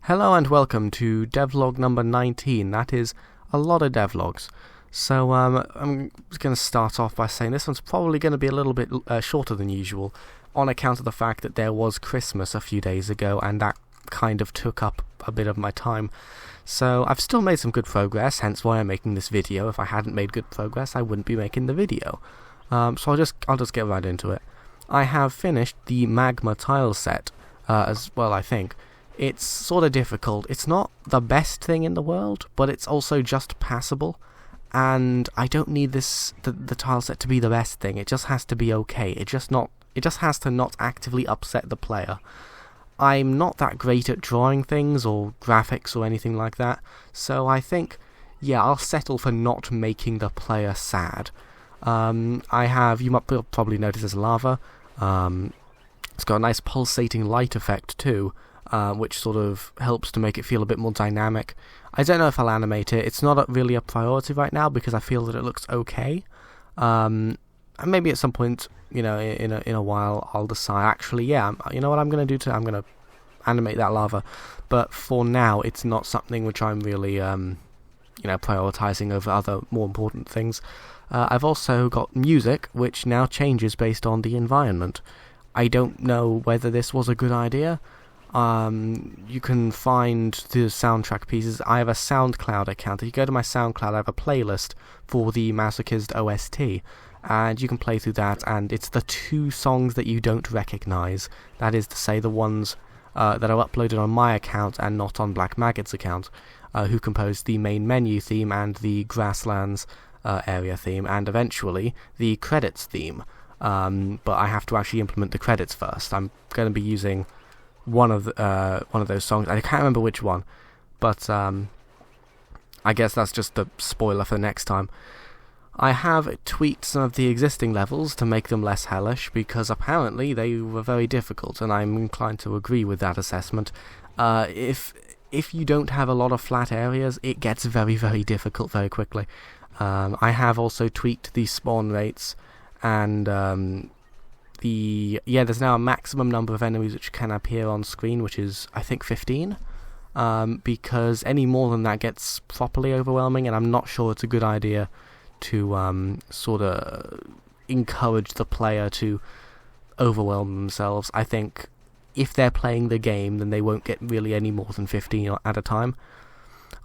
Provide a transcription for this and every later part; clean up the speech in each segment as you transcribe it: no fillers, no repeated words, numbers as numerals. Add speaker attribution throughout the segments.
Speaker 1: Hello and welcome to Devlog number 19. That is a lot of devlogs. So I'm just going to start off by saying this one's probably going to be a little bit shorter than usual on account of the fact that there was Christmas a few days ago and that kind of took up a bit of my time. So I've still made some good progress, hence why I'm making this video. If I hadn't made good progress, I wouldn't be making the video. So I'll just get right into it. I have finished the Magma tileset as well, I think. It's sort of difficult. It's not the best thing in the world, but it's also just passable. And I don't need the tileset to be the best thing. It just has to be okay. It just has to not actively upset the player. I'm not that great at drawing things or graphics or anything like that, so I think, yeah, I'll settle for not making the player sad. You might probably notice there's lava. It's got a nice pulsating light effect too, which sort of helps to make it feel a bit more dynamic. I don't know if I'll animate it. It's not really a priority right now because I feel that it looks okay. And maybe at some point, in a while, I'll decide. Actually, yeah, you know what I'm going to do today? I'm going to animate that lava. But for now, it's not something which I'm really, prioritizing over other more important things. I've also got music, which now changes based on the environment. I don't know whether this was a good idea. You can find the soundtrack pieces. I have a SoundCloud account. If you go to my SoundCloud, I have a playlist for the Kyzt OST, and you can play through that, and it's the two songs that you don't recognize. That is to say, the ones that are uploaded on my account and not on Black Maggot's account, who composed the main menu theme and the Grasslands area theme, and eventually the credits theme. But I have to actually implement the credits first. I'm going to be using one of those songs. I can't remember which one, but I guess that's just the spoiler for next time. I have tweaked some of the existing levels to make them less hellish because apparently they were very difficult, and I'm inclined to agree with that assessment. If you don't have a lot of flat areas, it gets very, very difficult very quickly. I have also tweaked the spawn rates, and there's now a maximum number of enemies which can appear on screen, which is, I think, 15, because any more than that gets properly overwhelming, and I'm not sure it's a good idea to sort of encourage the player to overwhelm themselves. I think if they're playing the game, then they won't get really any more than 15 at a time.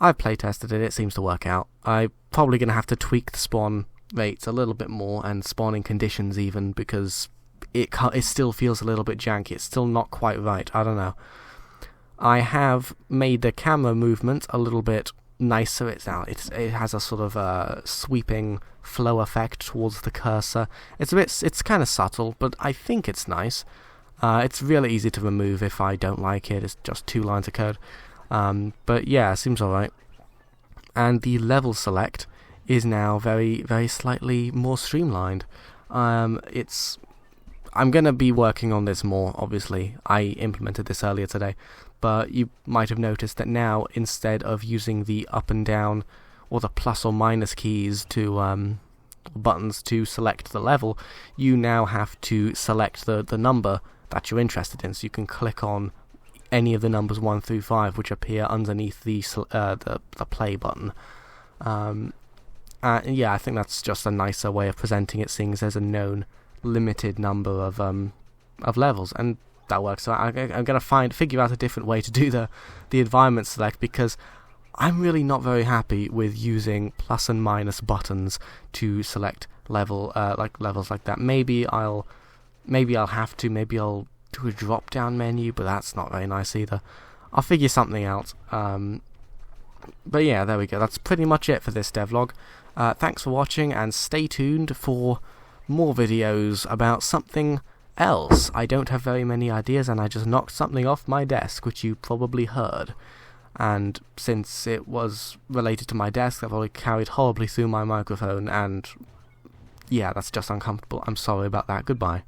Speaker 1: I've playtested it, it seems to work out. I'm probably going to have to tweak the spawn rates a little bit more, and spawning conditions even, because it still feels a little bit janky. It's still not quite right. I don't know. I have made the camera movement a little bit nicer. It has a sort of sweeping flow effect towards the cursor. It's kind of subtle, but I think it's nice. It's really easy to remove if I don't like it. It's just 2 lines of code. But yeah, it seems alright. And the level select is now very, very slightly more streamlined. I'm going to be working on this more, obviously. I implemented this earlier today, but you might have noticed that now, instead of using the up and down or the plus or minus keys to buttons to select the level, you now have to select the number that you're interested in. So you can click on any of the numbers 1 through 5 which appear underneath the play button. Yeah, I think that's just a nicer way of presenting it, seeing as there's a known limited number of levels, and that works. So I'm going to figure out a different way to do the environment select, because I'm really not very happy with using plus and minus buttons to select levels like that. Maybe I'll have to. Maybe I'll do a drop down menu, but that's not very nice either. I'll figure something out. But yeah, there we go. That's pretty much it for this devlog. Thanks for watching, and stay tuned for more videos about something else. I don't have very many ideas, and I just knocked something off my desk, which you probably heard. And since it was related to my desk, I've already carried horribly through my microphone, and yeah, that's just uncomfortable. I'm sorry about that. Goodbye.